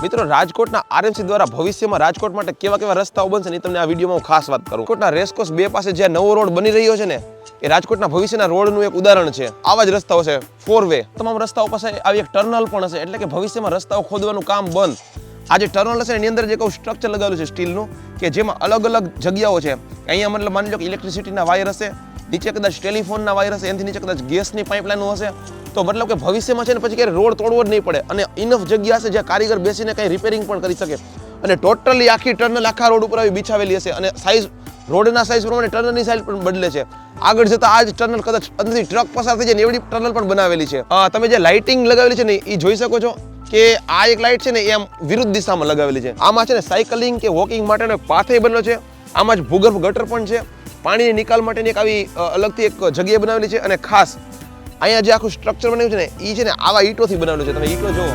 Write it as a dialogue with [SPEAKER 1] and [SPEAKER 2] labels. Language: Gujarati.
[SPEAKER 1] મિત્રો રાજકોટના આરએમસી દ્વારા ભવિષ્યમાં રાજકોટ માટે કેવા કેવા રસ્તાઓ બનશે ને તમને આ વિડીયોમાં હું ખાસ વાત કરું. રાજકોટના રેસકોર્સ 2 પાસે જે નવો રોડ બની રહ્યો છે ને એ રાજકોટના ભવિષ્યના રોડનું એક ઉદાહરણ છે. આવા જ રસ્તાઓ છે 4 વે. તમામ રસ્તાઓ પાસે આવી એક ટર્નલ પણ હશે, એટલે કે ભવિષ્યમાં રસ્તાઓ ખોદવાનું કામ બંધ. આ જે ટર્નલ હશે એની અંદર જે કહું સ્ટ્રક્ચર લગાવેલું છે સ્ટીલનું, કે જેમાં અલગ અલગ જગ્યાઓ છે. અહીંયા મતલબ માની લો કે ઇલેક્ટ્રિસિટીના વાયર હશે, નીચે કદાચ ટેલિફોનના વાયર હશે, એનાથી નીચે કદાચ ગેસની પાઇપલાઇનો હશે. તો મતલબ કે ભવિષ્યમાં છે ને પછી ક્યારે રોડ તોડવો જ નહીં પડે અને ઇનફ જગ્યા હશે જ્યાં કારીગર બેસીને કંઈ રિપેરિંગ પણ કરી શકે. અને ટોટલી આખી ટર્નલ આખા રોડ ઉપર આવી બિછાવેલી હશે અને સાઇઝ રોડના સાઇઝ પ્રમાણે ટર્નલની સાઇઝ પણ બદલે છે. આગળ જતા આ જ ટર્નલ કદાચ અંદરથી ટ્રક પસાર થઈ જાય એવડી ટર્નલ પણ બનાવેલી છે. તમે જે લાઇટિંગ લગાવેલી છે ને એ જોઈ શકો છો કે આ એક લાઇટ છે ને એ આમ વિરુદ્ધ દિશામાં લગાવેલી છે. આમાં છે ને સાયકલિંગ કે વોકિંગ માટેનો એક પાથે બનેલો છે. આમાં જ ભૂગર્ભ ગટર પણ છે. પાણીની નિકાલ માટેની એક આવી અલગથી એક જગ્યા બનાવેલી છે. અને ખાસ અહીંયા જે આખું સ્ટ્રક્ચર બનાવ્યું છે ને એ છે ને આવા ઈંટોથી બનાવેલું છે. તમે ઈંટો જુઓ.